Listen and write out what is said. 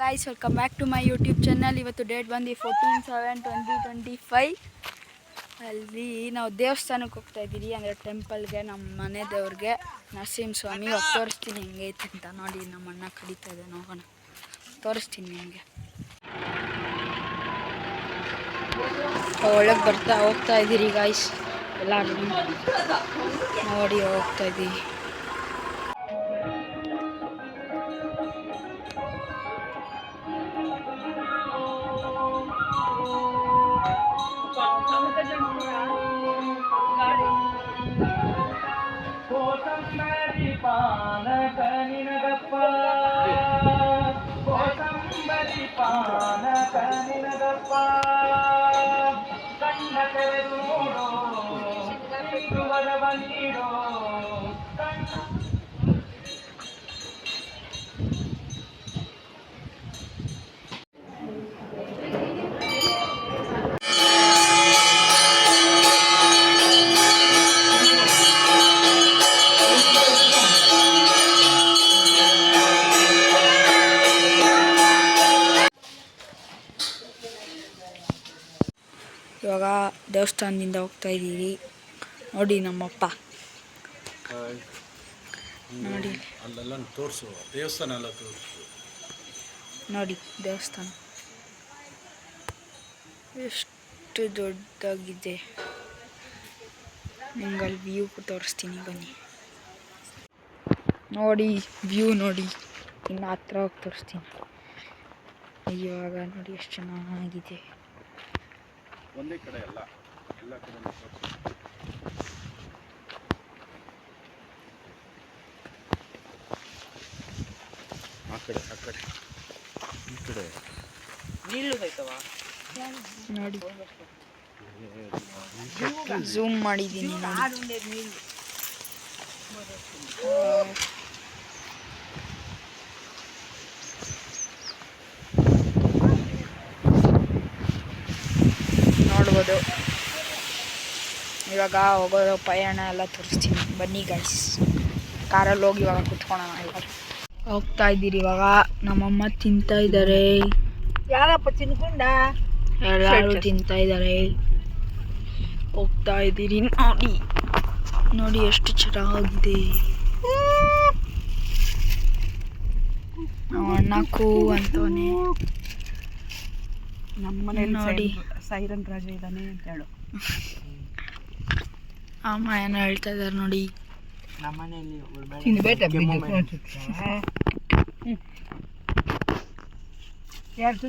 Guys, welcome back to my YouTube channel. ಇವತ್ತು date ಬಂದು 14/7/2025. ಅಲ್ಲಿ ನಾವು ದೇವಸ್ಥಾನಕ್ಕೆ ಹೋಗ್ತಾ ಇದ್ದೀವಿ, ಅಂದರೆ ಟೆಂಪಲ್ಗೆ, ನಮ್ಮ ಮನೆ ದೇವ್ರಿಗೆ ನರಸಿಂಹ ಸ್ವಾಮಿ. ಇವಾಗ ತೋರಿಸ್ತೀನಿ ಹೆಂಗೈತೆ ಅಂತ. ನೋಡಿ, ನಮ್ಮ ಅಣ್ಣ ಕಡಿತಾ ಇದೆ, ನೋಡೋಣ, ತೋರಿಸ್ತೀನಿ ನಿಮಗೆ. ಒಳಗೆ ಹೋಗ್ತಾ ಇದ್ದೀರಿ ಗಾಯ್ಸ್, ಎಲ್ಲರೂ ನೋಡಿ ಹೋಗ್ತಾ ಇದ್ದೀವಿ. ಕೋಸಂಬರಿ ಪಾನಕ ನಿನಗಪ್ಪ, ಕೋಸಂಬರಿ ಪಾನಕ ನಿನಗಪ್ಪ, ಕಣ್ಣ ತೆರೆದು ನೋಡೋ ಸಿಕ್ಕುವರ ಬಂದಿರೋ ಇವಾಗ ದೇವಸ್ಥಾನದಿಂದ ಹೋಗ್ತಾ ಇದ್ದೀವಿ. ನೋಡಿ ನಮ್ಮಪ್ಪ, ನೋಡಿ ಅಲ್ಲೆಲ್ಲ ತೋರಿಸು, ದೇವಸ್ಥಾನ ಎಲ್ಲ ತೋರಿಸು. ನೋಡಿ ದೇವಸ್ಥಾನ ಎಷ್ಟು ದೊಡ್ಡದಾಗಿದೆ. ನಿಮ್ಗೆ ಅಲ್ಲಿ ವ್ಯೂ ತೋರಿಸ್ತೀನಿ, ಬನ್ನಿ. ನೋಡಿ ವ್ಯೂ ನೋಡಿ, ಇನ್ನು ಹತ್ರ ಹೋಗಿ ತೋರಿಸ್ತೀನಿ. ಇವಾಗ ನೋಡಿ ಎಷ್ಟು ಚೆನ್ನಾಗಿದೆ. ಒಂದೇ ಕಡೆ ಎಲ್ಲ ಕಡೆ ಆ ಕಡೆ ಈ ಕಡೆ ನೋಡಿ, ಝೂಮ್ ಮಾಡಿದ್ದೀನಿ ನೋಡಿ. ನೋಡ್ಬೋದು. ಇವಾಗ ಹೋಗೋದು ಪಯಣ ಎಲ್ಲ ತೋರಿಸ್ತೀನಿ, ಬನ್ನಿ ಗೈಸ್. ಕಾರಲ್ಲಿ ಹೋಗಿ ಇವಾಗ ಕುತ್ಕೊಳ್ಳೋಣ. ಎಲ್ಲರೂ ಹೋಗ್ತಾ ಇದ್ದೀರಿ. ಇವಾಗ ನಮ್ಮಮ್ಮ ತಿಂತಾ ಇದ್ದಾರೆ. ಯಾರಪ್ಪ ತಿನ್ಕೊಂಡ? ಎಲ್ಲರೂ ತಿಂತಾ ಇದ್ದಾರೆ. ಹೋಗ್ತಾ ಇದ್ದೀರಿ. ನೋಡಿ ನೋಡಿ ಎಷ್ಟು ಚೆನ್ನಾಗಿದೆ. ನಮ್ಮ ಅಣ್ಣಕ್ಕೂ ಅಂತವನೇ. ನಮ್ಮನೇಲಿ ನೋಡಿ ಸೈರನ್ ರಾಜ ಇದ್ದಾನೆ ಅಂತ ಹೇಳು. ಅಮ್ಮ ಏನೋ ಹೇಳ್ತಾ ಇದ್ದಾರೆ ನೋಡಿ. ನಮ್ಮನೇಲಿ ಯಾರು